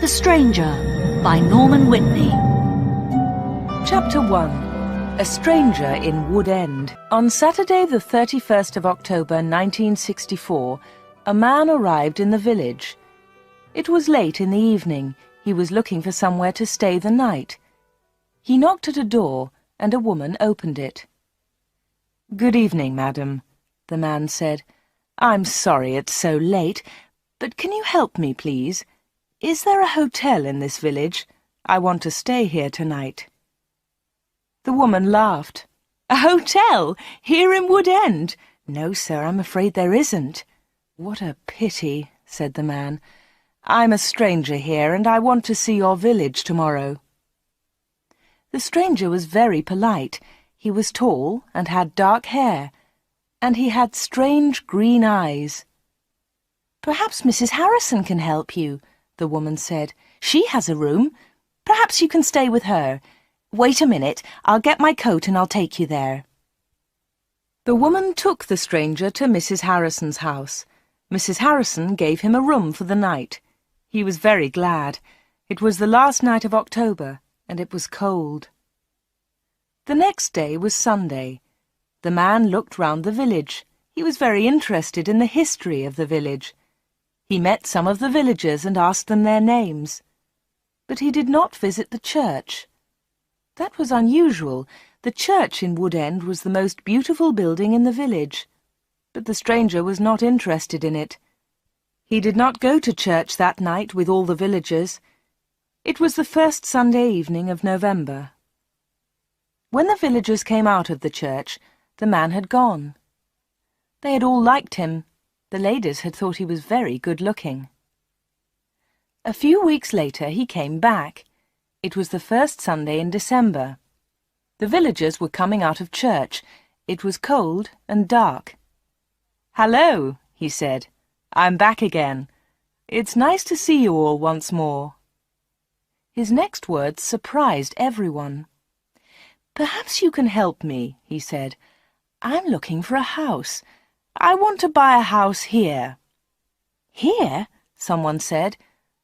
The Stranger by Norman Whitney. Chapter 1. A Stranger in Wood End. On Saturday the 31st of October 1964, a man arrived in the village. It was late in the evening. He was looking for somewhere to stay the night. He knocked at a door, and a woman opened it. "Good evening, madam," the man said. "I'm sorry it's so late, but can you help me, please? Is there a hotel in this village? I want to stay here tonight." The woman laughed. "A hotel? Here in Wood End? No, sir, I'm afraid there isn't." "What a pity," said the man. "I'm a stranger here, and I want to see your village tomorrow." The stranger was very polite. He was tall and had dark hair, and he had strange green eyes. "Perhaps Mrs. Harrison can help you," the woman said. "She has a room. Perhaps you can stay with her. Wait a minute, I'll get my coat and I'll take you there." The woman took the stranger to Mrs. Harrison's house. Mrs. Harrison gave him a room for the night. He was very glad. It was the last night of October, and it was cold. The next day was Sunday. The man looked round the village. He was very interested in the history of the village. He met some of the villagers and asked them their names. But he did not visit the church. That was unusual. The church in Wood End was the most beautiful building in the village. But the stranger was not interested in it. He did not go to church that night with all the villagers. It was the first Sunday evening of November. When the villagers came out of the church, the man had gone. They had all liked him. The ladies had thought he was very good-looking. A few weeks later he came back. It was the first Sunday in December. The villagers were coming out of church. It was cold and dark. "Hello," he said. "I'm back again. It's nice to see you all once more." His next words surprised everyone. "Perhaps you can help me," he said. "I'm looking for a house. I want to buy a house here." "Here?" someone said.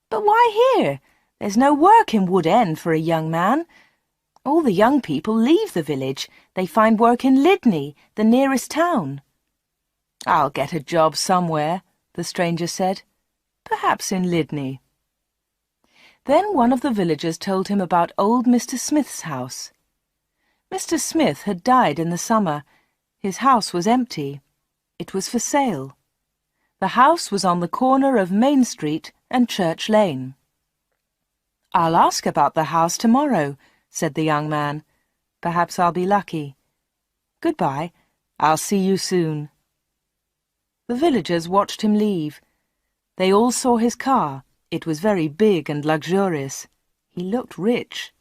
"But why here? There's no work in Wood End for a young man. All the young people leave the village. They find work in Lydney, the nearest town." "I'll get a job somewhere," the stranger said. "Perhaps in Lydney." Then one of the villagers told him about old Mr. Smith's house. Mr. Smith had died in the summer. His house was empty. It was for sale. The house was on the corner of Main Street and Church Lane. "I'll ask about the house tomorrow," said the young man. "Perhaps I'll be lucky. Goodbye. I'll see you soon." The villagers watched him leave. They all saw his car. It was very big and luxurious. He looked rich.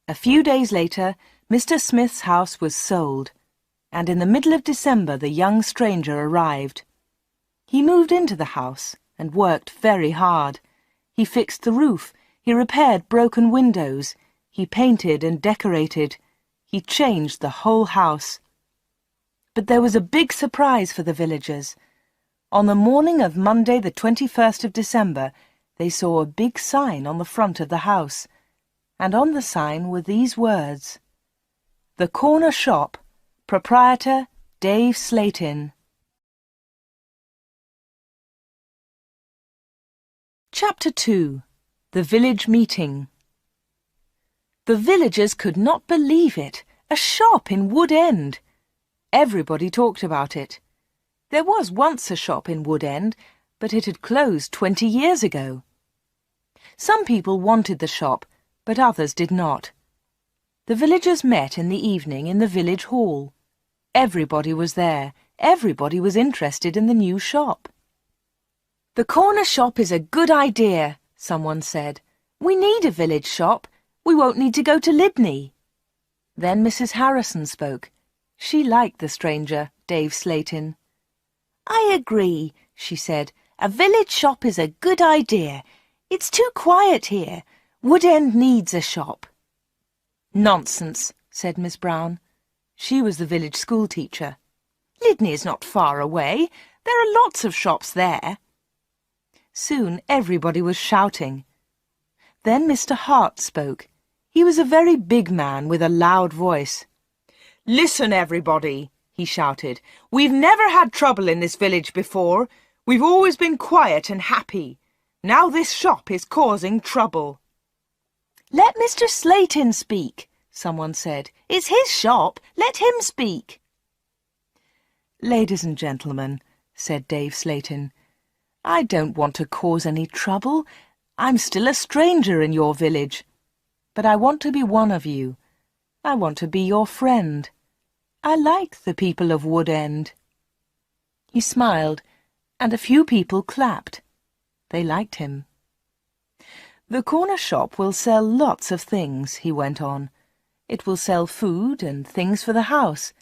A few days later, Mr. Smith's house was sold, and in the middle of December the young stranger arrived. He moved into the house and worked very hard. He fixed the roof, he repaired broken windows, he painted and decorated, he changed the whole house. But there was a big surprise for the villagers. On the morning of Monday the 21st of December, they saw a big sign on the front of the house, and on the sign were these words: "The Corner Shop, Proprietor Dave Slatin." Chapter 2. The Village Meeting. The villagers could not believe it. A shop in Wood End. Everybody talked about it. There was once a shop in Wood End, but it had closed 20 years ago. Some people wanted the shop, but others did not. The villagers met in the evening in the village hall. Everybody was there. Everybody was interested in the new shop. "The corner shop is a good idea," someone said. "We need a village shop. We won't need to go to Lydney." Then Mrs. Harrison spoke. She liked the stranger, Dave Slatin. "I agree," she said. "A village shop is a good idea. It's too quiet here. Wood End needs a shop." "Nonsense," said Miss Brown. She was the village schoolteacher. "Lydney is not far away. There are lots of shops there." Soon everybody was shouting. Then Mr. Hart spoke. He was a very big man with a loud voice. "Listen, everybody," he shouted. "We've never had trouble in this village before. We've always been quiet and happy. Now this shop is causing trouble." "Let Mr. Slayton speak," someone said. "It's his shop. Let him speak." "Ladies and gentlemen," said Dave Slayton, "I don't want to cause any trouble. I'm still a stranger in your village. But I want to be one of you. I want to be your friend. I like the people of Wood End." He smiled, and a few people clapped. They liked him. "The corner shop will sell lots of things," he went on. "It will sell food and things for the house.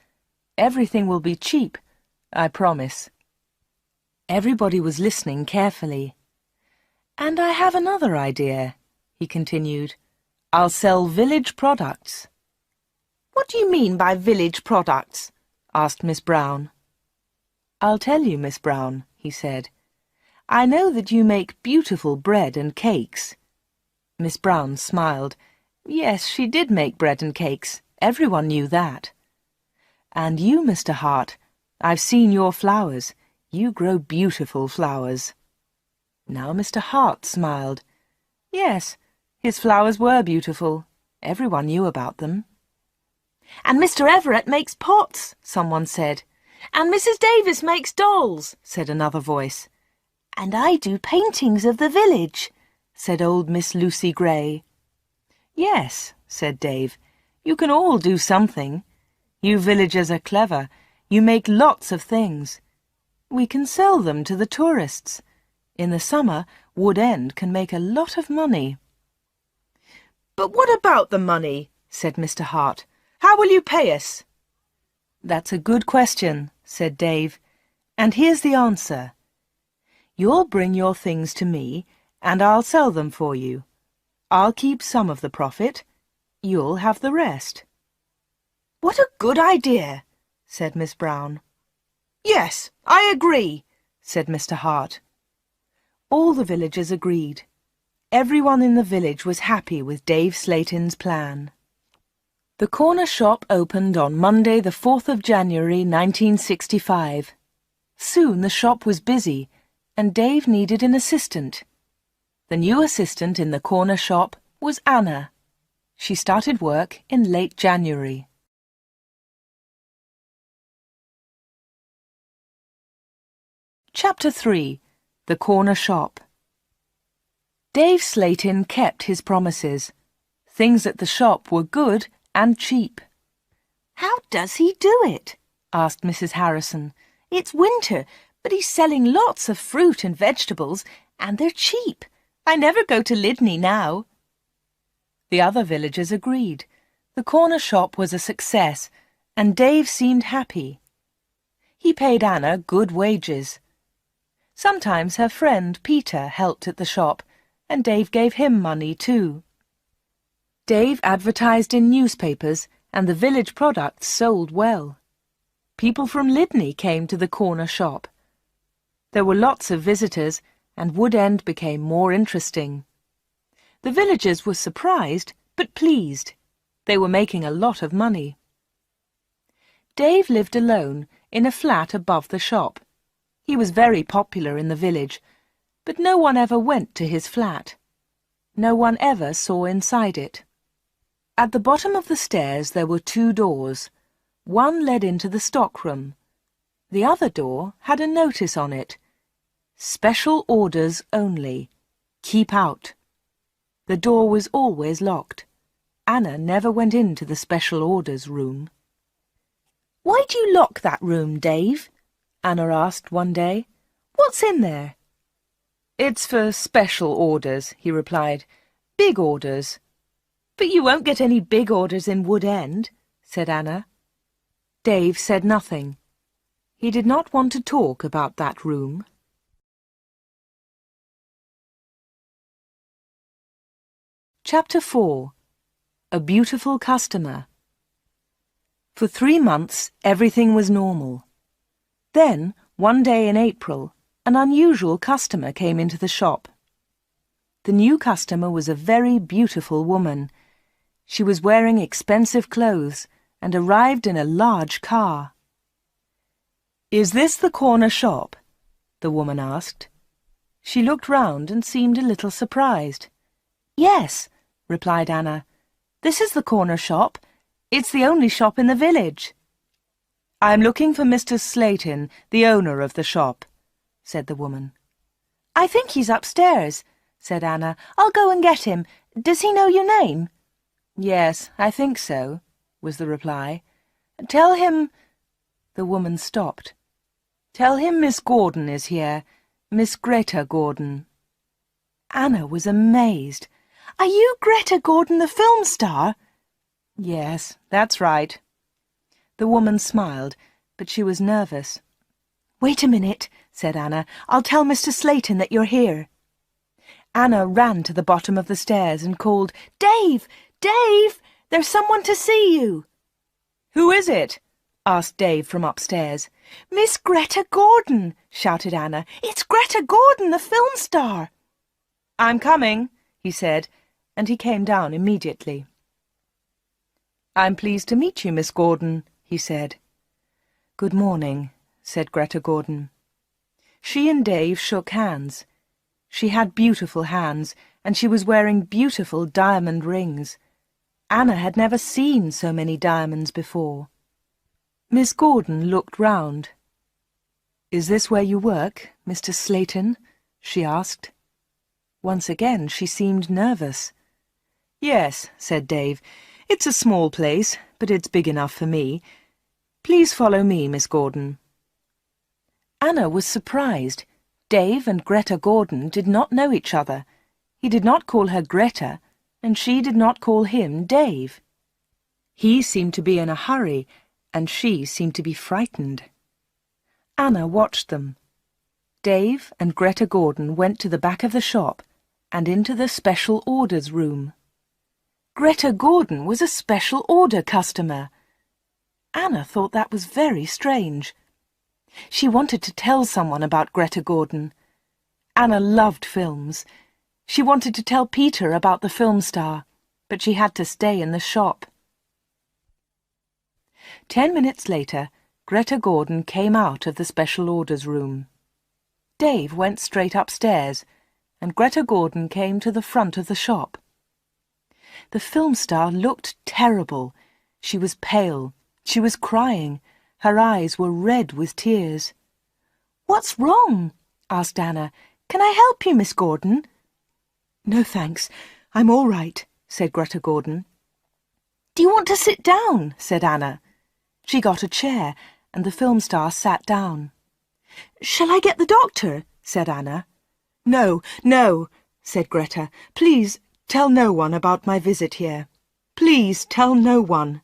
Everything will be cheap, I promise." Everybody was listening carefully. "And I have another idea," he continued. "I'll sell village products." "What do you mean by village products?" asked Miss Brown. "I'll tell you, Miss Brown," he said. "I know that you make beautiful bread and cakes." Miss Brown smiled. Yes, she did make bread and cakes. Everyone knew that. "And you, Mr. Hart, I've seen your flowers. You grow beautiful flowers." Now Mr. Hart smiled. Yes, his flowers were beautiful. Everyone knew about them. "And Mr. Everett makes pots," someone said. "And Mrs. Davis makes dolls," said another voice. "And I do paintings of the village," said old Miss Lucy Gray. "Yes," said Dave, "you can all do something. You villagers are clever. You make lots of things. We can sell them to the tourists. In the summer, Wood End can make a lot of money." "But what about the money?" said Mr. Hart. "How will you pay us?" "That's a good question," said Dave, "and here's the answer. You'll bring your things to me, and I'll sell them for you. I'll keep some of the profit. You'll have the rest." "What a good idea," said Miss Brown. "Yes, I agree," said Mr. Hart. All the villagers agreed. Everyone in the village was happy with Dave Slayton's plan. The corner shop opened on Monday the 4th of January 1965. Soon the shop was busy, and Dave needed an assistant. The new assistant in the corner shop was Anna. She started work in late January. Chapter 3. The Corner Shop. Dave Slayton kept his promises. Things at the shop were good and cheap. "How does he do it?" asked Mrs. Harrison. "It's winter, but he's selling lots of fruit and vegetables, and they're cheap. I never go to Lydney now." The other villagers agreed. The corner shop was a success, and Dave seemed happy. He paid Anna good wages. Sometimes her friend Peter helped at the shop, and Dave gave him money too. Dave advertised in newspapers, and the village products sold well. People from Lydney came to the corner shop. There were lots of visitors, and Wood End became more interesting. The villagers were surprised, but pleased. They were making a lot of money. Dave lived alone in a flat above the shop. He was very popular in the village, but no one ever went to his flat. No one ever saw inside it. At the bottom of the stairs there were 2 doors. One led into the stockroom. The other door had a notice on it. "Special orders only. Keep out." The door was always locked. Anna never went into the special orders room. "Why do you lock that room, Dave?" Anna asked one day. "What's in there?" "It's for special orders," he replied. "Big orders." "But you won't get any big orders in Wood End," said Anna. Dave said nothing. He did not want to talk about that room. Chapter 4. A Beautiful Customer. For 3 months, everything was normal. Then, one day in April, an unusual customer came into the shop. The new customer was a very beautiful woman. She was wearing expensive clothes and arrived in a large car. "Is this the corner shop?" the woman asked. She looked round and seemed a little surprised. "Yes," replied Anna. "This is the corner shop. It's the only shop in the village." "I'm looking for Mr. Slayton, the owner of the shop," said the woman. "I think he's upstairs," said Anna. "I'll go and get him. Does he know your name?" "Yes, I think so," was the reply. "Tell him—" The woman stopped. "Tell him Miss Gordon is here, Miss Greta Gordon." Anna was amazed. "Are you Greta Gordon, the film star?" "Yes, that's right." The woman smiled, but she was nervous. "Wait a minute," said Anna. "I'll tell Mr. Slayton that you're here." Anna ran to the bottom of the stairs and called, "Dave! Dave! There's someone to see you!" "Who is it?" asked Dave from upstairs. "Miss Greta Gordon!" shouted Anna. "It's Greta Gordon, the film star!" "I'm coming," he said, and he came down immediately. "I'm pleased to meet you, Miss Gordon," he said. "Good morning," said Greta Gordon. She and Dave shook hands. She had beautiful hands, and she was wearing beautiful diamond rings. Anna had never seen so many diamonds before. Miss Gordon looked round. "Is this where you work, Mr. Slayton?" she asked. Once again she seemed nervous. "Yes," said Dave. "It's a small place, but it's big enough for me. Please follow me, Miss Gordon." Anna was surprised. Dave and Greta Gordon did not know each other. He did not call her Greta, and she did not call him Dave. He seemed to be in a hurry, and she seemed to be frightened. Anna watched them. Dave and Greta Gordon went to the back of the shop and into the special orders room. Greta Gordon was a special order customer. Anna thought that was very strange. She wanted to tell someone about Greta Gordon. Anna loved films. She wanted to tell Peter about the film star, but she had to stay in the shop. 10 minutes later, Greta Gordon came out of the special orders room. Dave went straight upstairs, and Greta Gordon came to the front of the shop. The film star looked terrible. She was pale. She was crying. Her eyes were red with tears. "What's wrong?" asked Anna. "Can I help you, Miss Gordon?" "No, thanks. I'm all right," said Greta Gordon. "Do you want to sit down?" said Anna. She got a chair, and the film star sat down. "Shall I get the doctor?" said Anna. "No, no," said Greta. "Please tell no one about my visit here. Please tell no one."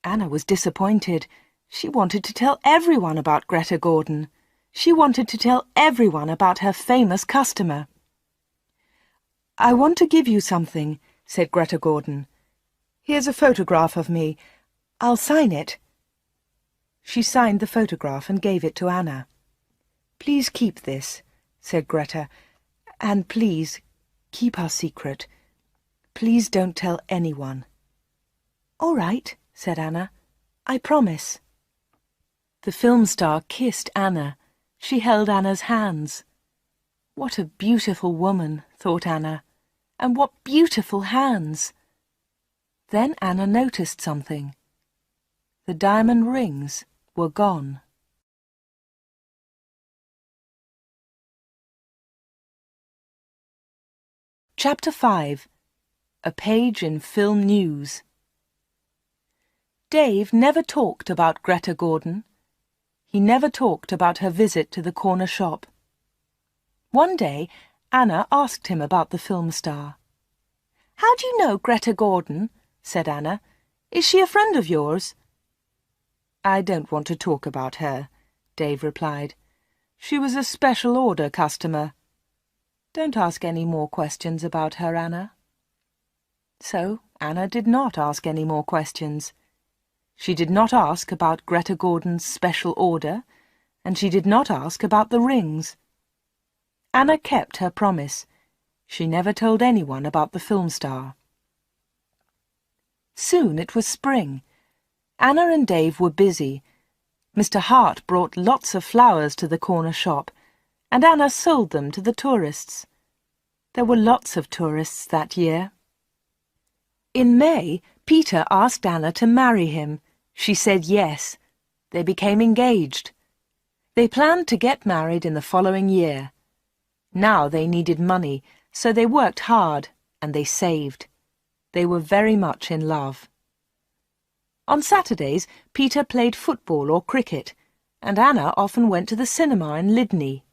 Anna was disappointed. She wanted to tell everyone about Greta Gordon. She wanted to tell everyone about her famous customer. "I want to give you something," said Greta Gordon. "Here's a photograph of me. I'll sign it." She signed the photograph and gave it to Anna. "Please keep this," said Greta, "and please keep our secret. Please don't tell anyone." "All right," said Anna. "I promise." The film star kissed Anna. She held Anna's hands. What a beautiful woman, thought Anna, and what beautiful hands. Then Anna noticed something. The diamond rings were gone. Chapter 5. A Page in Film News. Dave never talked about Greta Gordon. He never talked about her visit to the corner shop. One day, Anna asked him about the film star. "How do you know Greta Gordon?" said Anna. "Is she a friend of yours?" "I don't want to talk about her," Dave replied. "She was a special order customer. Don't ask any more questions about her, Anna." So Anna did not ask any more questions. She did not ask about Greta Gordon's special order, and she did not ask about the rings. Anna kept her promise. She never told anyone about the film star. Soon it was spring. Anna and Dave were busy. Mr. Hart brought lots of flowers to the corner shop, and Anna sold them to the tourists. There were lots of tourists that year. In May, Peter asked Anna to marry him. She said yes. They became engaged. They planned to get married in the following year. Now they needed money, so they worked hard and they saved. They were very much in love. On Saturdays, Peter played football or cricket, and Anna often went to the cinema in Lydney.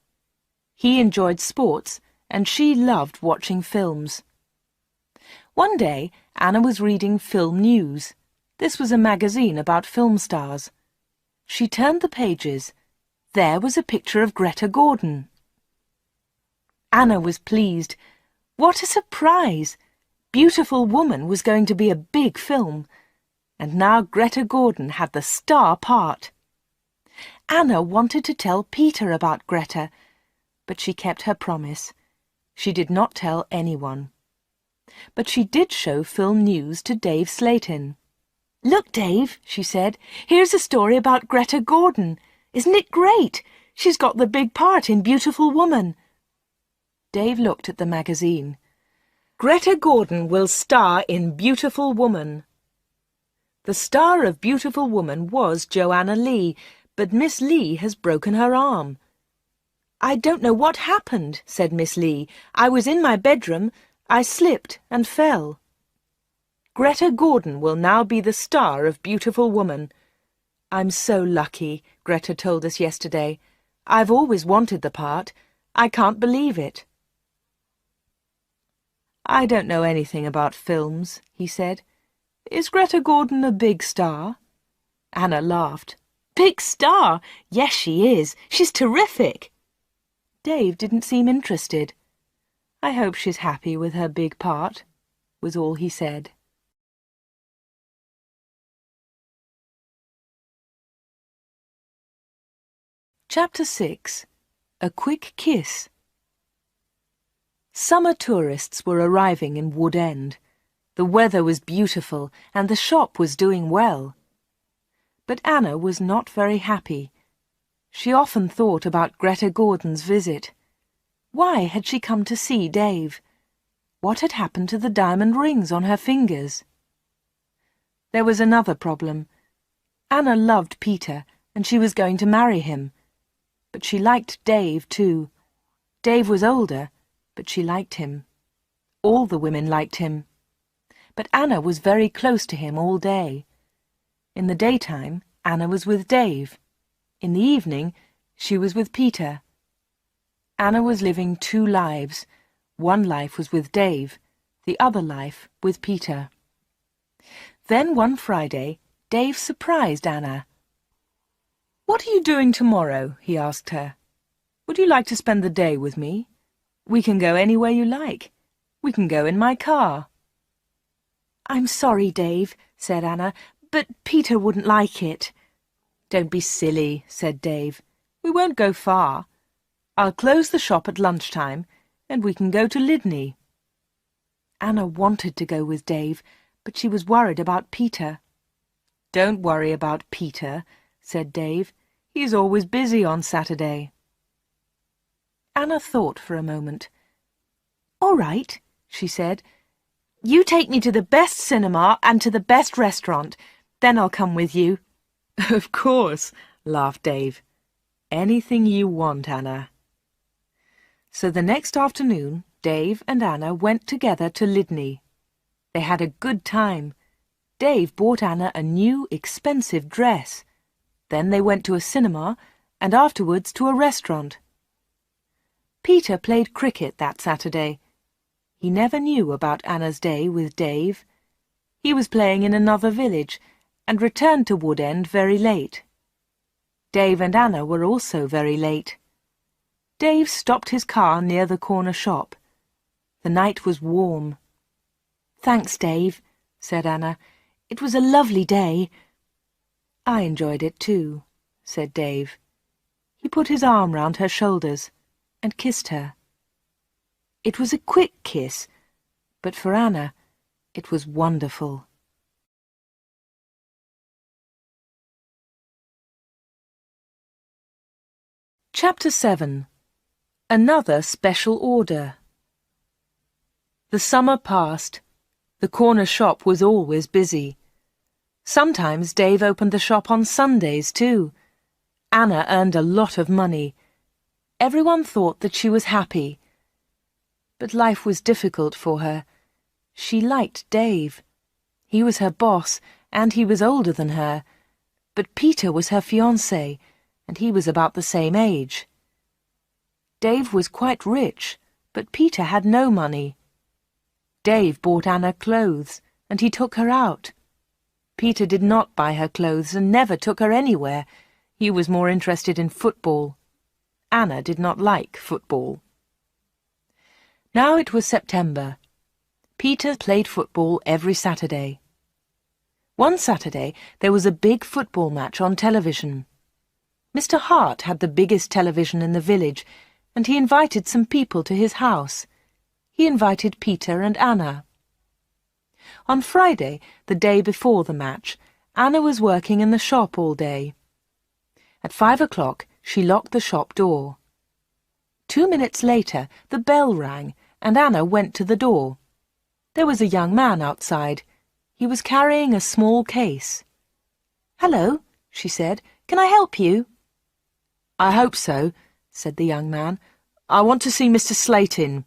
He enjoyed sports, and she loved watching films. One day, Anna was reading Film News. This was a magazine about film stars. She turned the pages. There was a picture of Greta Gordon. Anna was pleased. What a surprise! Beautiful Woman was going to be a big film, and now Greta Gordon had the star part. Anna wanted to tell Peter about Greta, but she kept her promise. She did not tell anyone. But she did show Film News to Dave Slayton. "Look, Dave," she said, "here's a story about Greta Gordon. Isn't it great? She's got the big part in Beautiful Woman." Dave looked at the magazine. "Greta Gordon will star in Beautiful Woman." The star of Beautiful Woman was Joanna Lee, but Miss Lee has broken her arm. "I don't know what happened," said Miss Lee. "I was in my bedroom. I slipped and fell." Greta Gordon will now be the star of Beautiful Woman. "I'm so lucky," Greta told us yesterday. "I've always wanted the part. I can't believe it." "I don't know anything about films," he said. "Is Greta Gordon a big star?" Anna laughed. "Big star? Yes, she is. She's terrific." Dave didn't seem interested. "I hope she's happy with her big part," was all he said. Chapter 6. A Quick Kiss. Summer tourists were arriving in Wood End. The weather was beautiful and the shop was doing well. But Anna was not very happy. She often thought about Greta Gordon's visit. Why had she come to see Dave? What had happened to the diamond rings on her fingers? There was another problem. Anna loved Peter and she was going to marry him. But she liked Dave too. Dave was older, but she liked him. All the women liked him. But Anna was very close to him all day. In the daytime, Anna was with Dave. In the evening, she was with Peter. Anna was living two lives. One life was with Dave, the other life with Peter. Then one Friday, Dave surprised Anna. "What are you doing tomorrow?" he asked her. "Would you like to spend the day with me? We can go anywhere you like. We can go in my car." "I'm sorry, Dave," said Anna, "but Peter wouldn't like it." "Don't be silly," said Dave. "We won't go far. I'll close the shop at lunchtime, and we can go to Lydney." Anna wanted to go with Dave, but she was worried about Peter. "Don't worry about Peter," said Dave. "He's always busy on Saturday." Anna thought for a moment. "All right," she said. "You take me to the best cinema and to the best restaurant. Then I'll come with you." "Of course," laughed Dave. "Anything you want, Anna." So the next afternoon, Dave and Anna went together to Lydney. They had a good time. Dave bought Anna a new, expensive dress. Then they went to a cinema and afterwards to a restaurant. Peter played cricket that Saturday. He never knew about Anna's day with Dave. He was playing in another village and returned to Wood End very late. Dave and Anna were also very late. Dave stopped his car near the corner shop. The night was warm. "Thanks, Dave," said Anna. "It was a lovely day." "I enjoyed it too," said Dave. He put his arm round her shoulders and kissed her. It was a quick kiss, but for Anna, it was wonderful. Chapter 7. Another Special Order. The summer passed. The corner shop was always busy. Sometimes Dave opened the shop on Sundays too. Anna earned a lot of money. Everyone thought that she was happy. But life was difficult for her. She liked Dave. He was her boss, and he was older than her. But Peter was her fiancé, and he was about the same age. Dave was quite rich, but Peter had no money. Dave bought Anna clothes, and he took her out. Peter did not buy her clothes and never took her anywhere. He was more interested in football. Anna did not like football. Now it was September. Peter played football every Saturday. One Saturday there was a big football match on television. Mr. Hart had the biggest television in the village, and he invited some people to his house. He invited Peter and Anna. On Friday, the day before the match, Anna was working in the shop all day. At 5 o'clock, she locked the shop door. 2 minutes later, the bell rang, and Anna went to the door. There was a young man outside. He was carrying a small case. "Hello," she said. "Can I help you?" "I hope so," said the young man. "I want to see Mr. Slayton."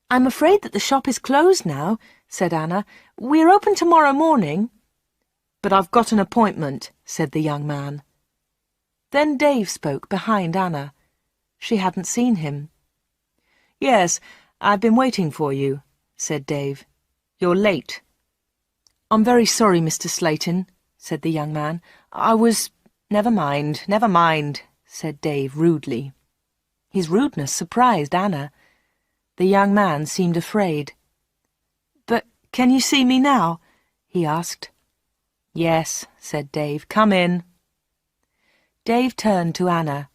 "I'm afraid that the shop is closed now," said Anna. "We're open tomorrow morning." "But I've got an appointment," said the young man. Then Dave spoke behind Anna. She hadn't seen him. "Yes, I've been waiting for you," said Dave. "You're late." "I'm very sorry, Mr. Slayton," said the young man. Never mind," said Dave rudely. His rudeness surprised Anna. The young man seemed afraid. "But can you see me now?" he asked. "Yes," said Dave. "Come in." Dave turned to Anna.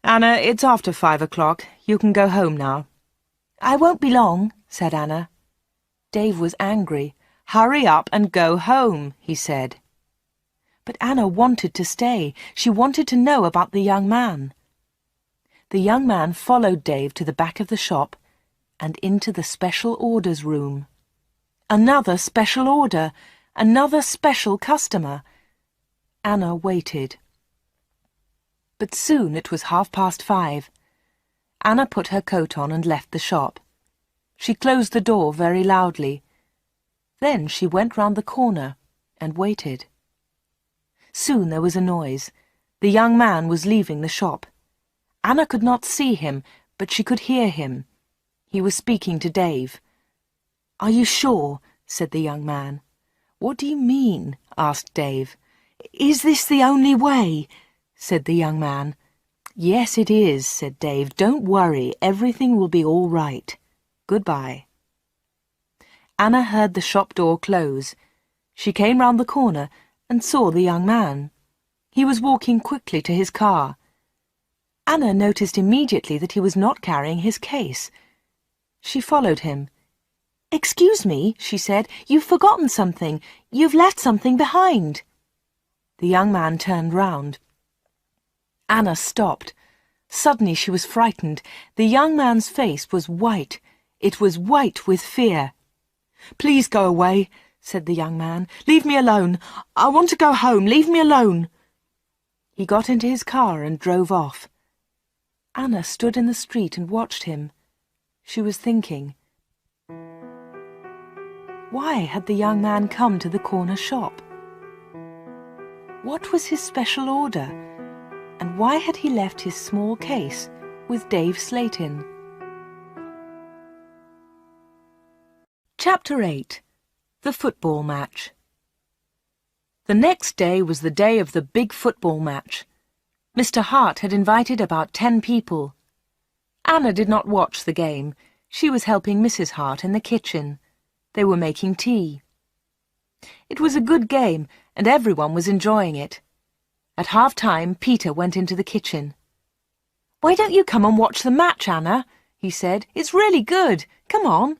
"Anna, it's after 5 o'clock. You can go home now." "I won't be long," said Anna. Dave was angry. "Hurry up and go home," he said. But Anna wanted to stay. She wanted to know about the young man. The young man followed Dave to the back of the shop and into the special orders room. Another special order, another special customer. Anna waited. But soon it was 5:30. Anna put her coat on and left the shop. She closed the door very loudly. Then she went round the corner and waited. Soon there was a noise. The young man was leaving the shop. Anna could not see him, but she could hear him. He was speaking to Dave. "Are you sure?" said the young man. "What do you mean?" asked Dave. "Is this the only way?" said the young man. "Yes, it is," said Dave. "Don't worry, everything will be all right. Goodbye." Anna heard the shop door close. She came round the corner and saw the young man. He was walking quickly to his car. Anna noticed immediately that he was not carrying his case. She followed him. "Excuse me," she said, "you've forgotten something. You've left something behind." The young man turned round. Anna stopped. Suddenly she was frightened. The young man's face was white. It was white with fear. "Please go away," said the young man. "Leave me alone. I want to go home. Leave me alone." He got into his car and drove off. Anna stood in the street and watched him. She was thinking. Why had the young man come to the corner shop? What was his special order? And why had he left his small case with Dave Slayton? Chapter 8. The Football Match. The next day was the day of the big football match. Mr. Hart had invited about 10 people. Anna did not watch the game. She was helping Mrs. Hart in the kitchen. They were making tea. It was a good game, and everyone was enjoying it. At half-time, Peter went into the kitchen. "Why don't you come and watch the match, Anna?" he said. "It's really good. Come on."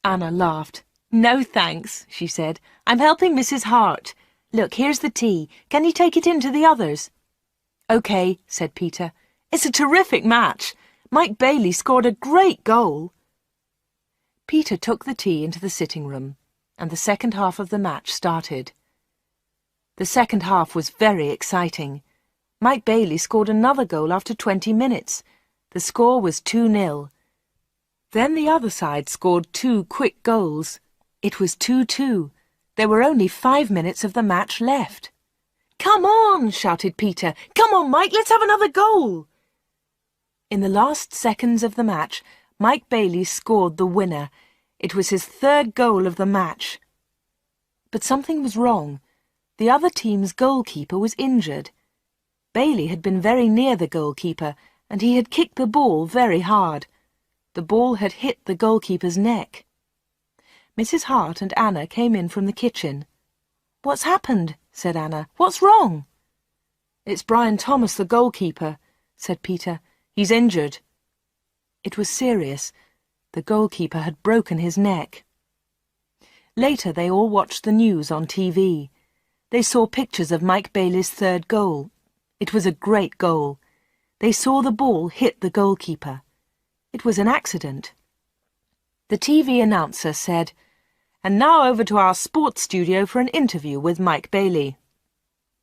Anna laughed. "No, thanks," she said. "I'm helping Mrs. Hart. Look, here's the tea. Can you take it in to the others?" "OK," said Peter. "It's a terrific match. Mike Bailey scored a great goal." Peter took the tea into the sitting room, and the second half of the match started. The second half was very exciting. Mike Bailey scored another goal after 20 minutes. The score was 2-0. Then the other side scored 2 quick goals. It was 2-2. There were only 5 minutes of the match left. "Come on!" shouted Peter. "Come on, Mike, let's have another goal!" In the last seconds of the match, Mike Bailey scored the winner. It was his 3rd goal of the match. But something was wrong. The other team's goalkeeper was injured. Bailey had been very near the goalkeeper, and he had kicked the ball very hard. The ball had hit the goalkeeper's neck. Mrs. Hart and Anna came in from the kitchen. "What's happened?" said Anna. "What's wrong?" "It's Brian Thomas, the goalkeeper," said Peter. "He's injured." It was serious. The goalkeeper had broken his neck. Later they all watched the news on TV. They saw pictures of Mike Bailey's 3rd goal. It was a great goal. They saw the ball hit the goalkeeper. It was an accident. The TV announcer said, "And now over to our sports studio for an interview with Mike Bailey."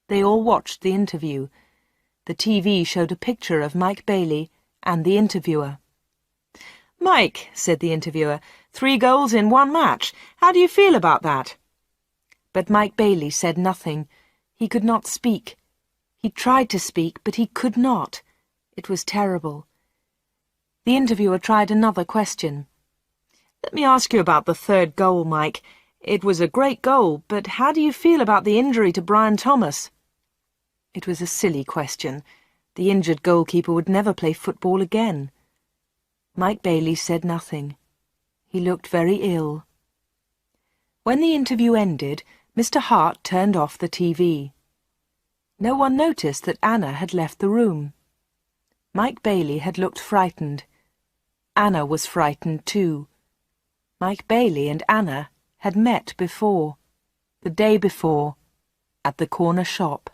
They all watched the interview. The TV showed a picture of Mike Bailey and the interviewer. "Mike," said the interviewer, 3 goals in 1 match. How do you feel about that?" But Mike Bailey said nothing. He could not speak. He tried to speak, but he could not. It was terrible. The interviewer tried another question. "Let me ask you about the 3rd goal, Mike. It was a great goal, but how do you feel about the injury to Brian Thomas?" It was a silly question. The injured goalkeeper would never play football again. Mike Bailey said nothing. He looked very ill. When the interview ended, Mr. Hart turned off the TV. No one noticed that Anna had left the room. Mike Bailey had looked frightened. Anna was frightened too. Mike Bailey and Anna had met before, the day before, at the corner shop.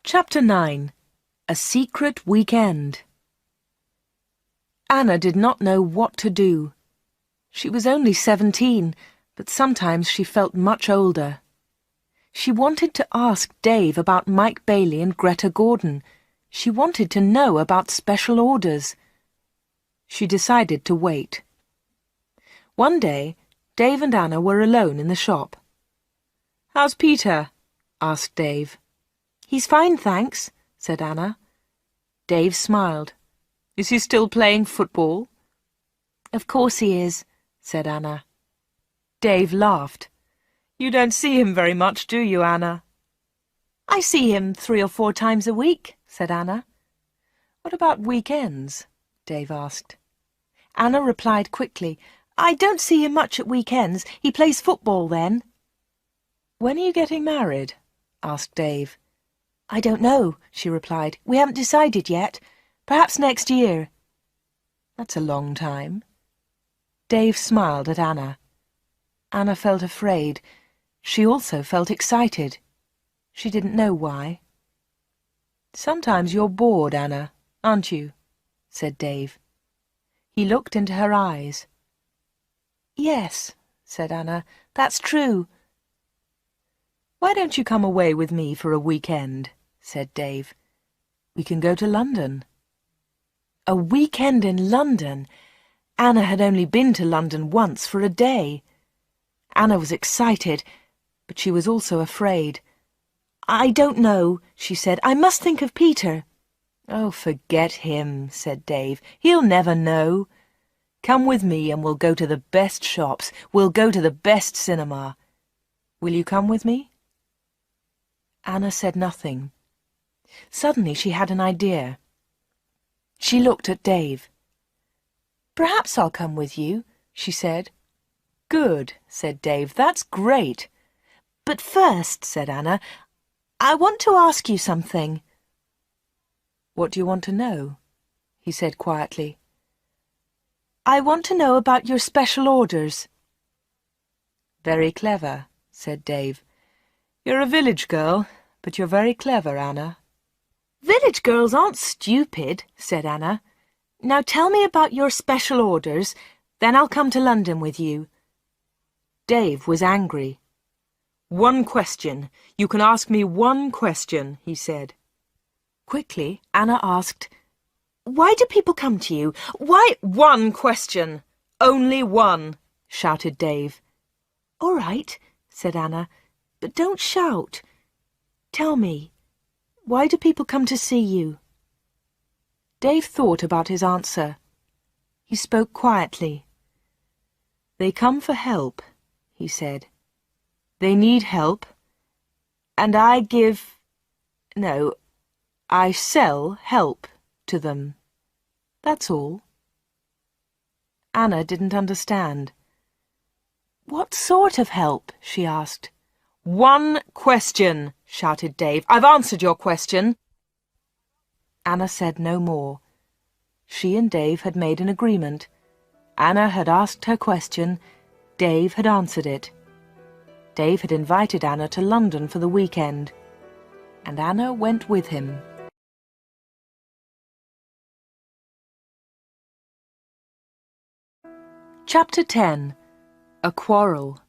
Chapter 9. A Secret Weekend. Anna did not know what to do. She was only 17, but sometimes she felt much older. She wanted to ask Dave about Mike Bailey and Greta Gordon. She wanted to know about special orders. She decided to wait. One day, Dave and Anna were alone in the shop. "How's Peter?" asked Dave. "He's fine, thanks," said Anna. Dave smiled. "Is he still playing football?" "Of course he is," said Anna. Dave laughed. "You don't see him very much, do you, Anna?" "I see him 3 or 4 times a week," said Anna. "What about weekends?" Dave asked. Anna replied quickly, "I don't see him much at weekends. He plays football then." "When are you getting married?" asked Dave. "I don't know," she replied. "We haven't decided yet. Perhaps next year." "That's a long time." Dave smiled at Anna. Anna felt afraid. She also felt excited. She didn't know why. "Sometimes you're bored, Anna, aren't you?" said Dave. He looked into her eyes. "Yes," said Anna, "that's true." "Why don't you come away with me for a weekend?" said Dave. "We can go to London." A weekend in London! Anna had only been to London once for a day. Anna was excited, but she was also afraid. "I don't know," she said. "I must think of Peter." "Oh, forget him," said Dave. "He'll never know. Come with me and we'll go to the best shops. We'll go to the best cinema. Will you come with me?" Anna said nothing. Suddenly she had an idea. She looked at Dave. "Perhaps I'll come with you," she said. "Good," said Dave. "That's great. But first, said Anna, I want to ask you something. What do you want to know? He said quietly. I want to know about your special orders. Very clever, said Dave. You're a village girl, but you're very clever, Anna. Village girls aren't stupid, said Anna. Now tell me about your special orders, then I'll come to London with you. Dave was angry. One question. You can ask me one question, he said. Quickly, Anna asked, Why do people come to you? Why? One question. Only one, shouted Dave. All right, said Anna, but don't shout. Tell me, why do people come to see you? Dave thought about his answer. He spoke quietly. They come for help, he said. They need help, and I sell help to them. That's all. Anna didn't understand. What sort of help? She asked. One question, shouted Dave. I've answered your question. Anna said no more. She and Dave had made an agreement. Anna had asked her question. Dave had answered it. Dave had invited Anna to London for the weekend, and Anna went with him. Chapter 10. A Quarrel.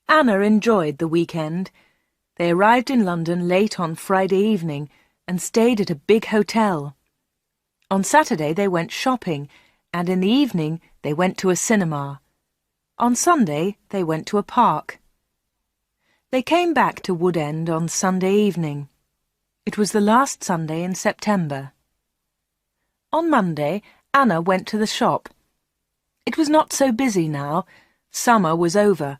Anna enjoyed the weekend. They arrived in London late on Friday evening and stayed at a big hotel. On Saturday they went shopping, and in the evening they went to a cinema. On Sunday they went to a park. They came back to Wood End on Sunday evening. It was the last Sunday in September. On Monday, Anna went to the shop. It was not so busy now. Summer was over.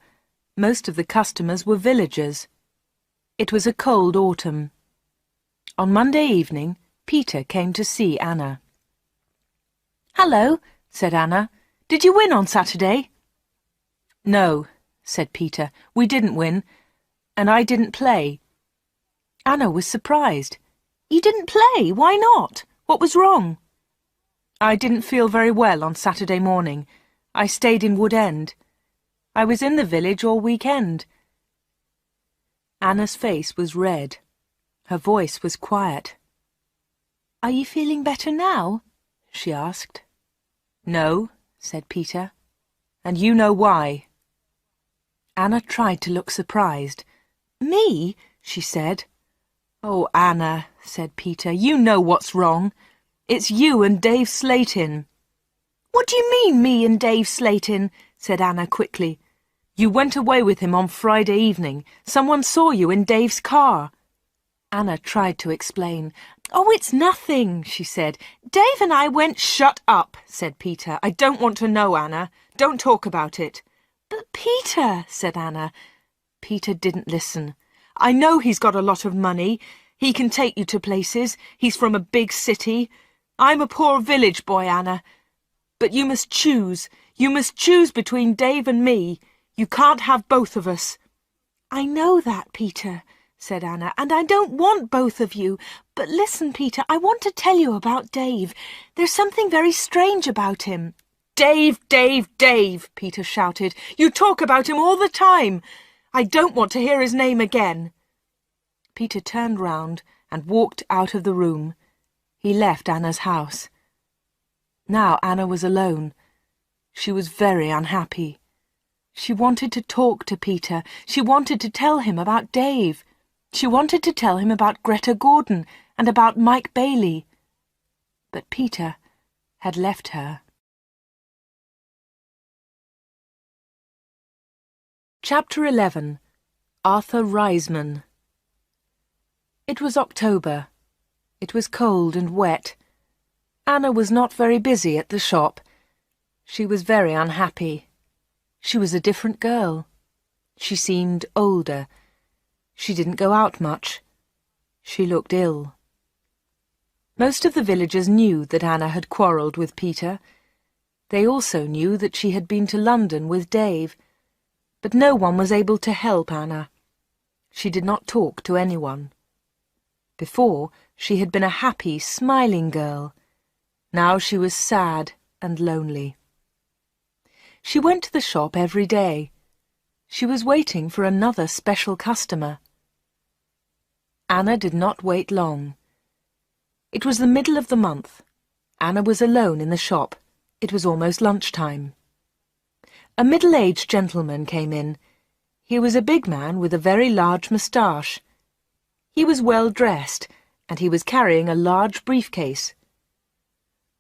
Most of the customers were villagers. It was a cold autumn. On Monday evening, Peter came to see Anna. "Hello," said Anna. "Did you win on Saturday?" "No," said Peter. "We didn't win, and I didn't play." Anna was surprised. "You didn't play? Why not? What was wrong?" "I didn't feel very well on Saturday morning. I stayed in Wood End. I was in the village all weekend." Anna's face was red. Her voice was quiet. "Are you feeling better now?" she asked. "No," said Peter, "and you know why." Anna tried to look surprised. "Me?" she said. "Oh, Anna," said Peter, "you know what's wrong. It's you and Dave Slatin." "What do you mean, me and Dave Slatin?" said Anna quickly. "You went away with him on Friday evening. Someone saw you in Dave's car." Anna tried to explain. "Oh, it's nothing," she said. "Dave and I went—" "Shut up," said Peter. "I don't want to know, Anna. Don't talk about it." "But Peter," said Anna. Peter didn't listen. "I know he's got a lot of money. He can take you to places. He's from a big city. I'm a poor village boy, Anna. But you must choose. You must choose between Dave and me. You can't have both of us." "I know that, Peter," said Anna, "and I don't want both of you. But listen, Peter, I want to tell you about Dave. There's something very strange about him." "Dave, Dave, Dave," Peter shouted. "You talk about him all the time. I don't want to hear his name again." Peter turned round and walked out of the room. He left Anna's house. Now Anna was alone. She was very unhappy. She wanted to talk to Peter. She wanted to tell him about Dave. She wanted to tell him about Greta Gordon and about Mike Bailey. But Peter had left her. Chapter 11. Arthur Reisman. It was October. It was cold and wet. Anna was not very busy at the shop. She was very unhappy. She was a different girl. She seemed older. She didn't go out much. She looked ill. Most of the villagers knew that Anna had quarrelled with Peter. They also knew that she had been to London with Dave. But no one was able to help Anna. She did not talk to anyone. Before, she had been a happy, smiling girl. Now she was sad and lonely. She went to the shop every day. She was waiting for another special customer. Anna did not wait long. It was the middle of the month. Anna was alone in the shop. It was almost lunchtime. A middle-aged gentleman came in. He was a big man with a very large moustache. He was well dressed, and he was carrying a large briefcase.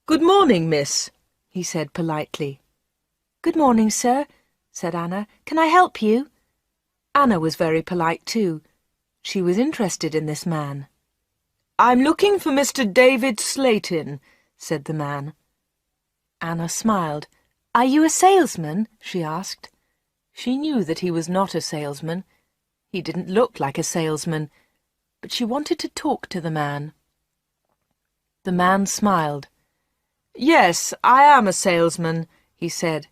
"Good morning, miss," he said politely. "Good morning, sir," said Anna. "Can I help you?" Anna was very polite too. She was interested in this man. "I'm looking for Mr. David Slayton," said the man. Anna smiled. "Are you a salesman?" she asked. She knew that he was not a salesman. He didn't look like a salesman, but she wanted to talk to the man. The man smiled. "Yes, I am a salesman," he said.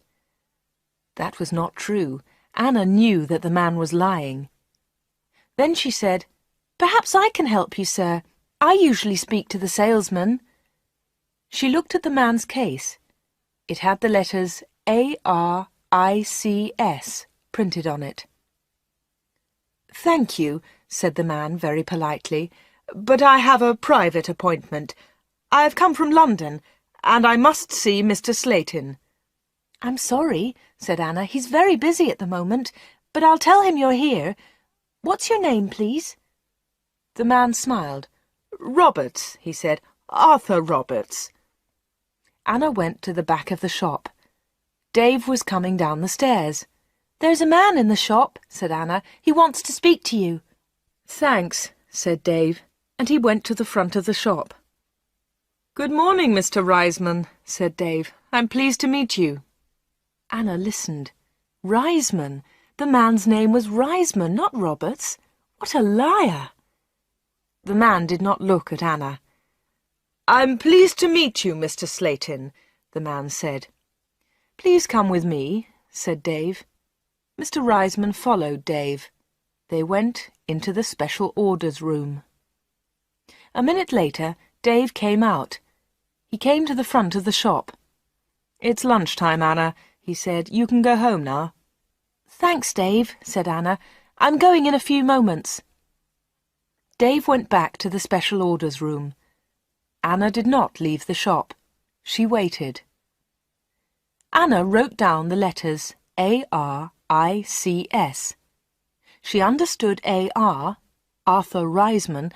That was not true. Anna knew that the man was lying. Then she said, "Perhaps I can help you, sir. I usually speak to the salesman." She looked at the man's case. It had the letters ARICS printed on it. "Thank you," said the man very politely, "but I have a private appointment. I have come from London, and I must see Mr. Slayton." "I'm sorry," said Anna. "He's very busy at the moment, but I'll tell him you're here. What's your name, please?" The man smiled. "Roberts," he said. "Arthur Roberts." Anna went to the back of the shop. Dave was coming down the stairs. "There's a man in the shop," said Anna. "He wants to speak to you." "Thanks," said Dave, and he went to the front of the shop. "Good morning, Mr. Reisman," said Dave. "I'm pleased to meet you." Anna listened. Reisman! The man's name was Reisman, not Roberts. What a liar! The man did not look at Anna. "I'm pleased to meet you, Mr. Slayton," the man said. "Please come with me," said Dave. Mr. Reisman followed Dave. They went into the special orders room. A minute later, Dave came out. He came to the front of the shop. "It's lunchtime, Anna," he said. "You can go home now." "Thanks, Dave," said Anna. "I'm going in a few moments." Dave went back to the special orders room. Anna did not leave the shop. She waited. Anna wrote down the letters ARICS. She understood AR, Arthur Reisman,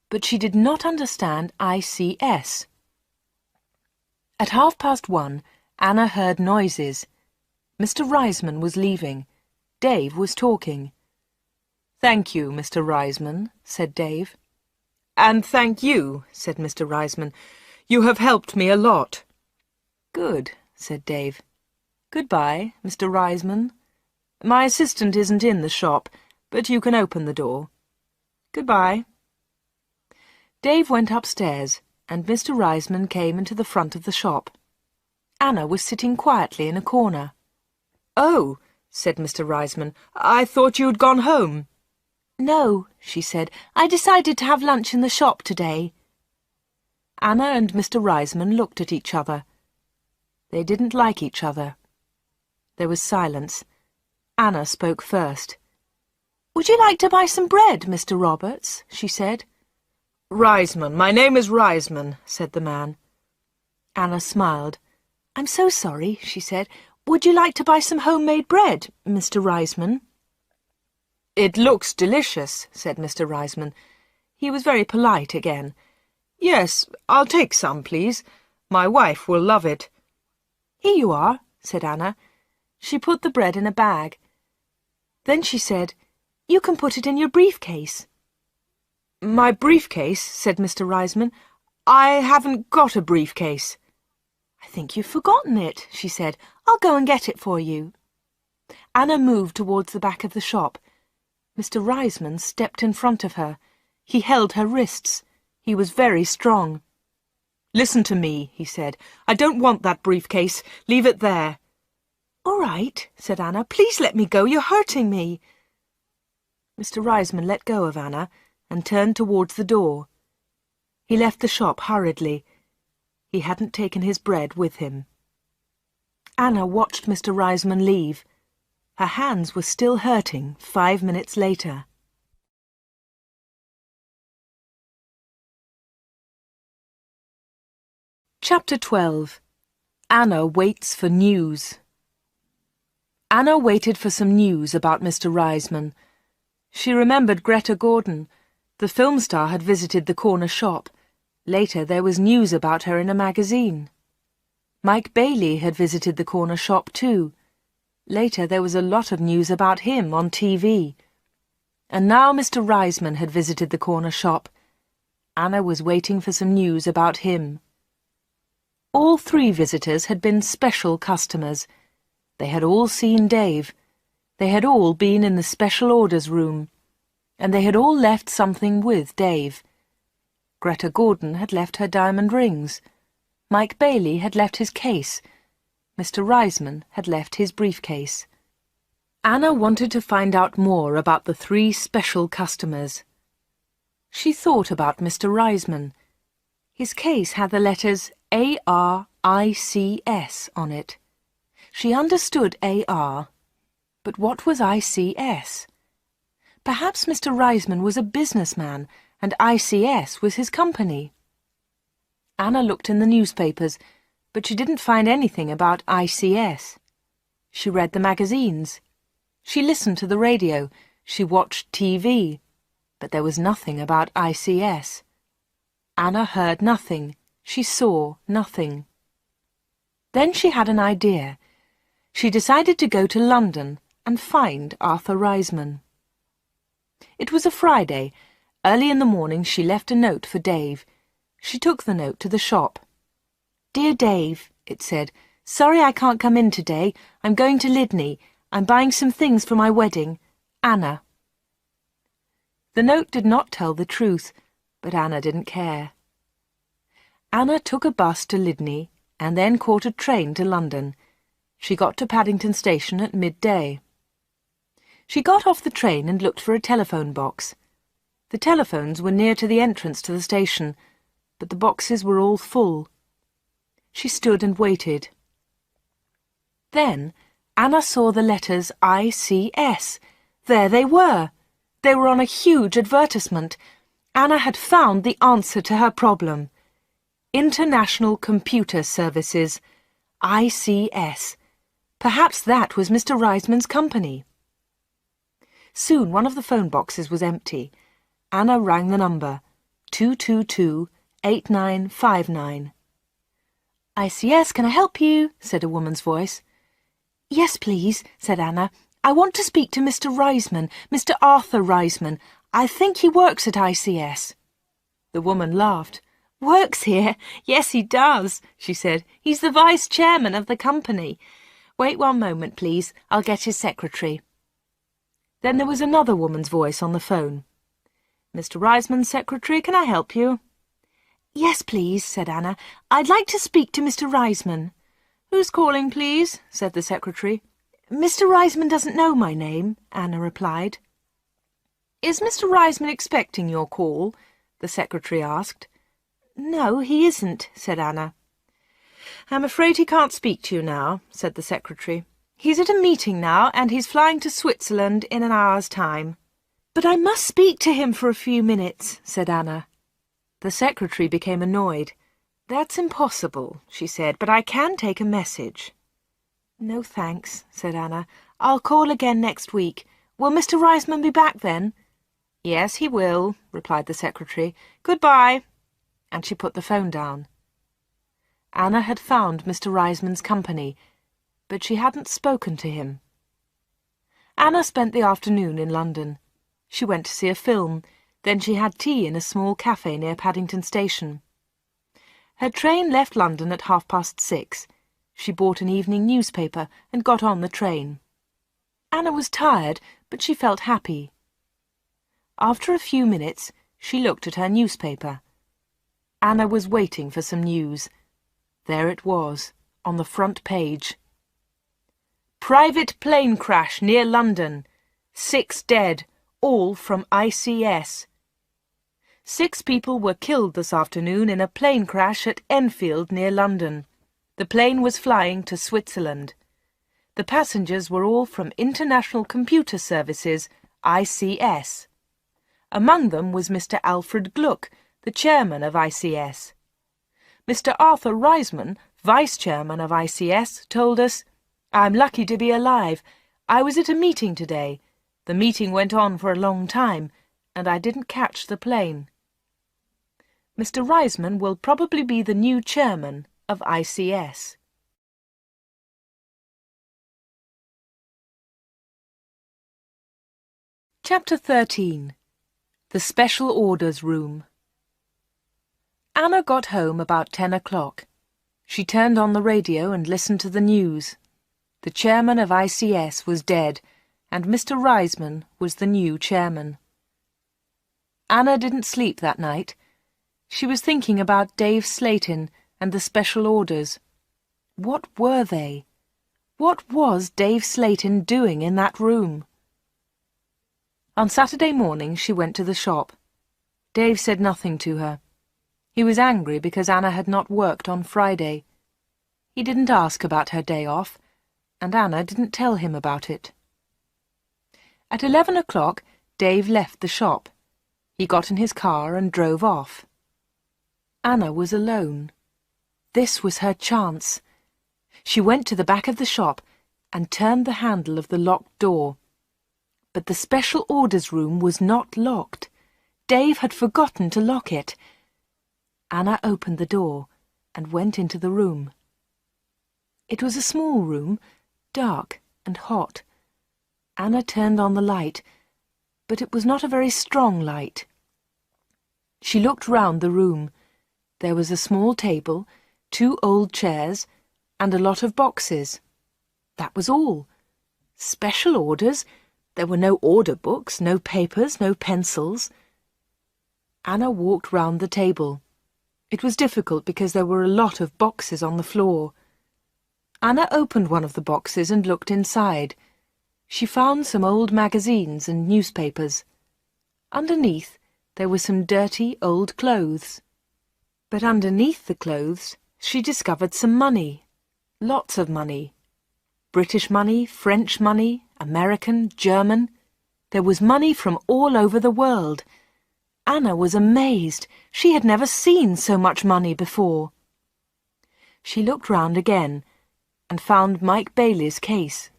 but she did not understand ICS. At 1:30, Anna heard noises. Mr. Reisman was leaving. Dave was talking. "Thank you, Mr. Reisman," said Dave. "And thank you," said Mr. Reisman. "You have helped me a lot." "Good," said Dave. "Goodbye, Mr. Reisman. My assistant isn't in the shop, but you can open the door. Goodbye." Dave went upstairs, and Mr. Reisman came into the front of the shop. Anna was sitting quietly in a corner. "Oh," said Mr. Reisman, "I thought you'd gone home." "No," she said. "I decided to have lunch in the shop today." Anna and Mr. Reisman looked at each other. They didn't like each other. There was silence. Anna spoke first. "Would you like to buy some bread, Mr. Roberts?" she said. "Reisman, my name is Reisman," said the man. Anna smiled. "I'm so sorry," she said. "Would you like to buy some homemade bread, Mr. Reisman?" "It looks delicious," said Mr. Reisman. He was very polite again. "Yes, I'll take some, please. My wife will love it." "Here you are," said Anna. She put the bread in a bag. Then she said, "You can put it in your briefcase." "My briefcase?" said Mr. Reisman. "I haven't got a briefcase." "I think you've forgotten it," she said. "I'll go and get it for you." Anna moved towards the back of the shop. Mr. Reisman stepped in front of her. He held her wrists. He was very strong. "Listen to me," he said. "I don't want that briefcase. Leave it there." "All right," said Anna. "Please let me go. You're hurting me." Mr. Reisman let go of Anna and turned towards the door. He left the shop hurriedly. He hadn't taken his bread with him. Anna watched Mr. Reisman leave. Her hands were still hurting 5 minutes later. Chapter 12. Anna waits for news. Anna waited for some news about Mr. Reisman. She remembered Greta Gordon. The film star had visited the corner shop. Later there was news about her in a magazine. Mike Bailey had visited the corner shop too. Later there was a lot of news about him on TV. And now Mr. Reisman had visited the corner shop. Anna was waiting for some news about him. All 3 visitors had been special customers. They had all seen Dave. They had all been in the special orders room. And they had all left something with Dave. Greta Gordon had left her diamond rings. Mike Bailey had left his case. Mr. Reisman had left his briefcase. Anna wanted to find out more about the 3 special customers. She thought about Mr. Reisman. His case had the letters ARICS on it. She understood AR, but what was ICS? Perhaps Mr. Reisman was a businessman and ICS was his company. Anna looked in the newspapers, but she didn't find anything about ICS. She read the magazines. She listened to the radio. She watched TV. But there was nothing about ICS. Anna heard nothing. She saw nothing. Then she had an idea. She decided to go to London and find Arthur Reisman. It was a Friday. Early in the morning she left a note for Dave. She took the note to the shop. "Dear Dave," it said, "sorry I can't come in today. I'm going to Lydney. I'm buying some things for my wedding. Anna." The note did not tell the truth, but Anna didn't care. Anna took a bus to Lydney and then caught a train to London. She got to Paddington Station at midday. She got off the train and looked for a telephone box. The telephones were near to the entrance to the station, but the boxes were all full. She stood and waited. Then Anna saw the letters ICS. There they were. They were on a huge advertisement. Anna had found the answer to her problem. International Computer Services. ICS. Perhaps that was Mr. Reisman's company. Soon one of the phone boxes was empty. Anna rang the number, 222-8959. "ICS, can I help you?" said a woman's voice. "Yes, please," said Anna. "I want to speak to Mr. Reisman, Mr. Arthur Reisman. I think he works at ICS." The woman laughed. "Works here? Yes, he does," she said. "He's the vice chairman of the company. Wait one moment, please. I'll get his secretary." Then there was another woman's voice on the phone. "Mr. Reisman's secretary, can I help you?" "Yes, please," said Anna. "I'd like to speak to Mr. Reisman." "Who's calling, please?" said the secretary. "Mr. Reisman doesn't know my name," Anna replied. "Is Mr. Reisman expecting your call?" the secretary asked. "No, he isn't," said Anna. "I'm afraid he can't speak to you now," said the secretary. "He's at a meeting now, and he's flying to Switzerland in an hour's time." "But I must speak to him for a few minutes," said Anna. The secretary became annoyed. "That's impossible," she said, "but I can take a message." "No, thanks," said Anna. "I'll call again next week. Will Mr. Reisman be back then?" "Yes, he will," replied the secretary. "Goodbye." And she put the phone down. Anna had found Mr. Reisman's company, but she hadn't spoken to him. Anna spent the afternoon in London. She went to see a film, then she had tea in a small cafe near Paddington Station. Her train left London at 6:30. She bought an evening newspaper and got on the train. Anna was tired, but she felt happy. After a few minutes, she looked at her newspaper. Anna was waiting for some news. There it was, on the front page. Private plane crash near London. 6 dead, all from ICS. 6 people were killed this afternoon in a plane crash at Enfield near London. The plane was flying to Switzerland. The passengers were all from International Computer Services, ICS. Among them was Mr. Alfred Gluck, the chairman of ICS. Mr. Arthur Reisman, vice chairman of ICS, told us, "I'm lucky to be alive. I was at a meeting today. The meeting went on for a long time, and I didn't catch the plane." Mr. Reisman will probably be the new chairman of ICS. Chapter 13. The Special Orders Room. Anna got home about 10 o'clock. She turned on the radio and listened to the news. The chairman of ICS was dead, and Mr. Reisman was the new chairman. Anna didn't sleep that night. She was thinking about Dave Slayton and the special orders. What were they? What was Dave Slayton doing in that room? On Saturday morning she went to the shop. Dave said nothing to her. He was angry because Anna had not worked on Friday. He didn't ask about her day off, and Anna didn't tell him about it. At 11 o'clock, Dave left the shop. He got in his car and drove off. Anna was alone. This was her chance. She went to the back of the shop and turned the handle of the locked door. But the special orders room was not locked. Dave had forgotten to lock it. Anna opened the door and went into the room. It was a small room, dark and hot. Anna turned on the light, but it was not a very strong light. She looked round the room. There was a small table, 2 old chairs, and a lot of boxes. That was all. Special orders? There were no order books, no papers, no pencils. Anna walked round the table. It was difficult because there were a lot of boxes on the floor. Anna opened one of the boxes and looked inside. She found some old magazines and newspapers. Underneath, there were some dirty old clothes. But underneath the clothes, she discovered some money. Lots of money. British money, French money, American, German. There was money from all over the world. Anna was amazed. She had never seen so much money before. She looked round again and found Mike Bailey's case.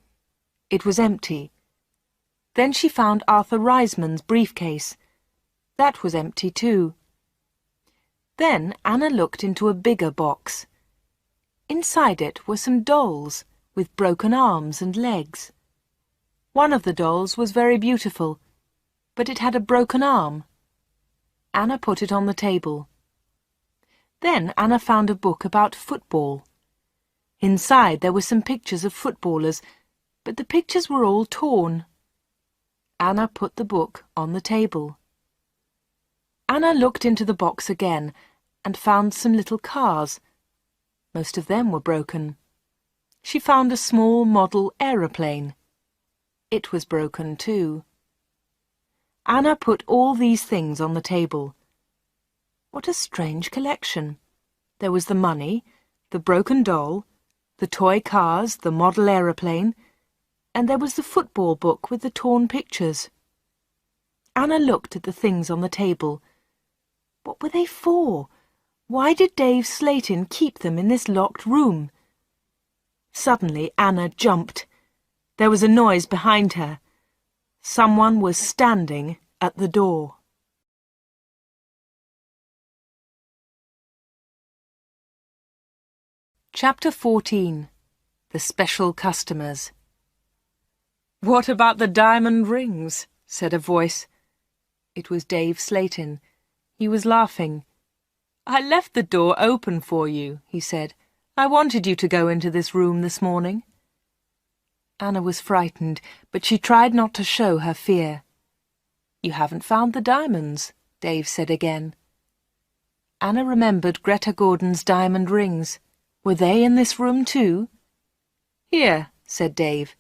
It was empty. Then she found Arthur Reisman's briefcase. That was empty too. Then Anna looked into a bigger box. Inside it were some dolls with broken arms and legs. One of the dolls was very beautiful, but it had a broken arm. Anna put it on the table. Then Anna found a book about football. Inside there were some pictures of footballers, but the pictures were all torn. Anna put the book on the table. Anna looked into the box again and found some little cars. Most of them were broken. She found a small model aeroplane. It was broken too. Anna put all these things on the table. What a strange collection. There was the money, the broken doll, the toy cars, the model aeroplane, and there was the football book with the torn pictures. Anna looked at the things on the table. What were they for? Why did Dave Slayton keep them in this locked room? Suddenly Anna jumped. There was a noise behind her. Someone was standing at the door. Chapter 14. The Special Customers. "What about the diamond rings?" said a voice. It was Dave Slayton. He was laughing. "I left the door open for you," he said. "I wanted you to go into this room this morning." Anna was frightened, but she tried not to show her fear. "You haven't found the diamonds," Dave said again. Anna remembered Greta Gordon's diamond rings. Were they in this room too? "Here," said Dave.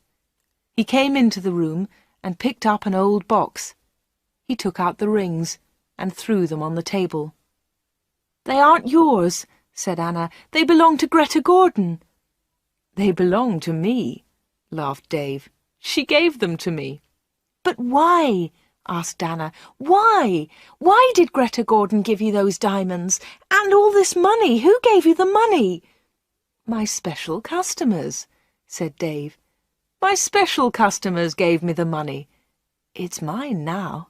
He came into the room and picked up an old box. He took out the rings and threw them on the table. "They aren't yours," said Anna. "They belong to Greta Gordon." "They belong to me," laughed Dave. "She gave them to me." "But why?" asked Anna. "Why? Why did Greta Gordon give you those diamonds? And all this money? Who gave you the money?" "My special customers," said Dave. "My special customers gave me the money. It's mine now."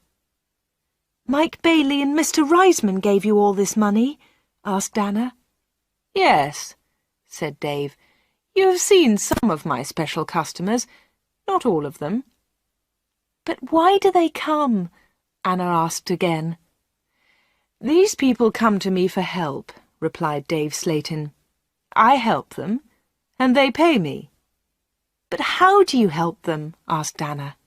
"Mike Bailey and Mr. Reisman gave you all this money?" asked Anna. "Yes," said Dave. "You have seen some of my special customers, not all of them." "But why do they come?" Anna asked again. "These people come to me for help," replied Dave Slayton. "I help them, and they pay me." "But how do you help them?" asked Anna.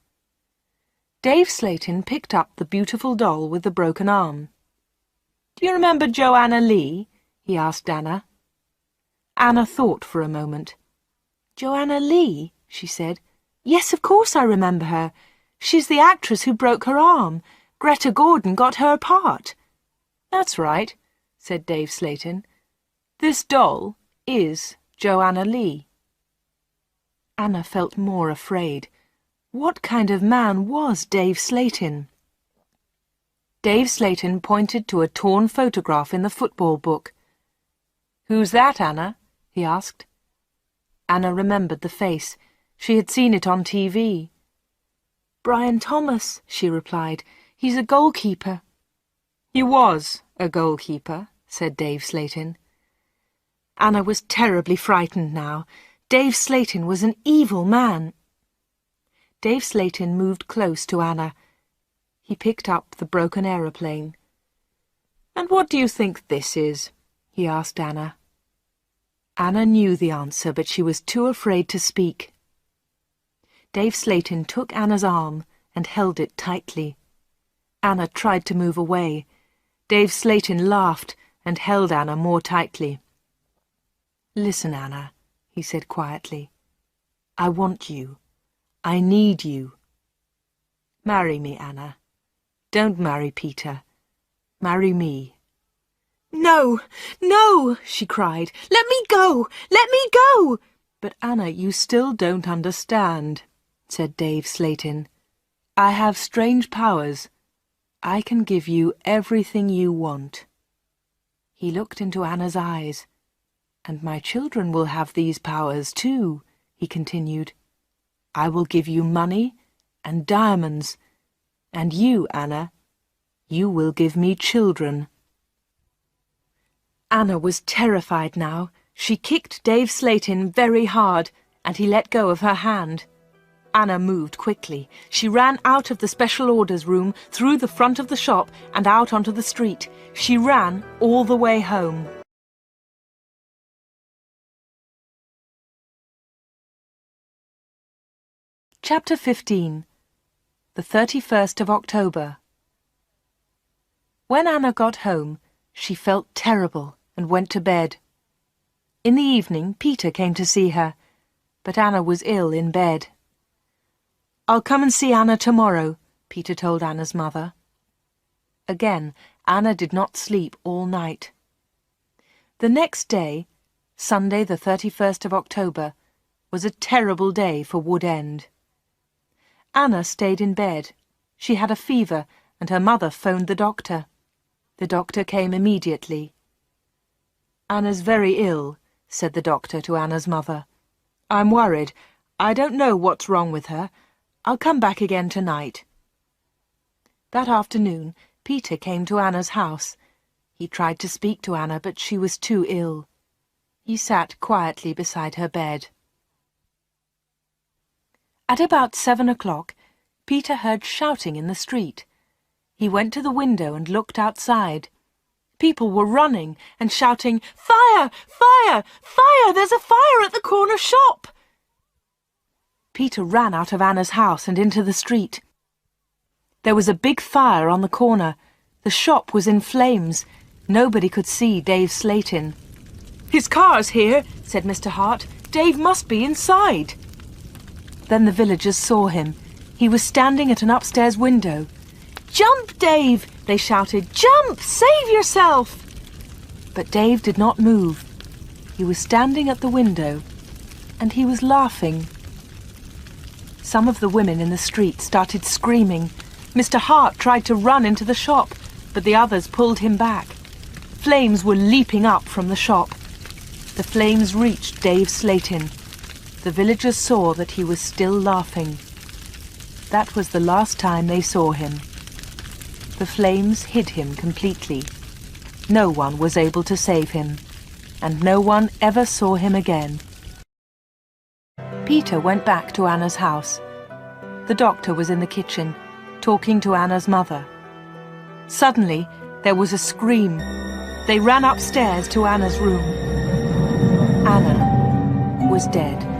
Dave Slayton picked up the beautiful doll with the broken arm. "Do you remember Joanna Lee?" he asked Anna. Anna thought for a moment. "Joanna Lee?" she said. "Yes, of course I remember her. She's the actress who broke her arm. Greta Gordon got her part." "That's right," said Dave Slayton. "This doll is Joanna Lee." Anna felt more afraid. What kind of man was Dave Slayton? Dave Slayton pointed to a torn photograph in the football book. "Who's that, Anna?" he asked. Anna remembered the face. She had seen it on TV. "Brian Thomas," she replied. "He's a goalkeeper." "He was a goalkeeper," said Dave Slayton. Anna was terribly frightened now. Dave Slayton was an evil man. Dave Slayton moved close to Anna. He picked up the broken aeroplane. "And what do you think this is?" he asked Anna. Anna knew the answer, but she was too afraid to speak. Dave Slayton took Anna's arm and held it tightly. Anna tried to move away. Dave Slayton laughed and held Anna more tightly. "Listen, Anna," he said quietly. "I want you. I need you. Marry me, Anna. Don't marry Peter. Marry me." "No, no," she cried. "Let me go! Let me go!" "But Anna, you still don't understand," said Dave Slayton. "I have strange powers. I can give you everything you want." He looked into Anna's eyes. "And my children will have these powers too," he continued. "I will give you money and diamonds, and you, Anna, you will give me children." Anna was terrified now. She kicked Dave Slayton very hard, and he let go of her hand. Anna moved quickly. She ran out of the special orders room, through the front of the shop, and out onto the street. She ran all the way home. Chapter 15. The 31st of October. When Anna got home, she felt terrible and went to bed. In the evening, Peter came to see her, but Anna was ill in bed. "I'll come and see Anna tomorrow," Peter told Anna's mother. Again, Anna did not sleep all night. The next day, Sunday the 31st of October, was a terrible day for Wood End. Anna stayed in bed. She had a fever, and her mother phoned the doctor. The doctor came immediately. "Anna's very ill," said the doctor to Anna's mother. "I'm worried. I don't know what's wrong with her. I'll come back again tonight." That afternoon, Peter came to Anna's house. He tried to speak to Anna, but she was too ill. He sat quietly beside her bed. At about 7 o'clock, Peter heard shouting in the street. He went to the window and looked outside. People were running and shouting, "Fire! Fire! Fire! There's a fire at the corner shop!" Peter ran out of Anna's house and into the street. There was a big fire on the corner. The shop was in flames. Nobody could see Dave Slayton. "His car's here," said Mr. Hart. "Dave must be inside." Then the villagers saw him. He was standing at an upstairs window. "Jump, Dave!" they shouted. "Jump! Save yourself!" But Dave did not move. He was standing at the window, and he was laughing. Some of the women in the street started screaming. Mr. Hart tried to run into the shop, but the others pulled him back. Flames were leaping up from the shop. The flames reached Dave Slayton. The villagers saw that he was still laughing. That was the last time they saw him. The flames hid him completely. No one was able to save him, and no one ever saw him again. Peter went back to Anna's house. The doctor was in the kitchen, talking to Anna's mother. Suddenly, there was a scream. They ran upstairs to Anna's room. Anna was dead.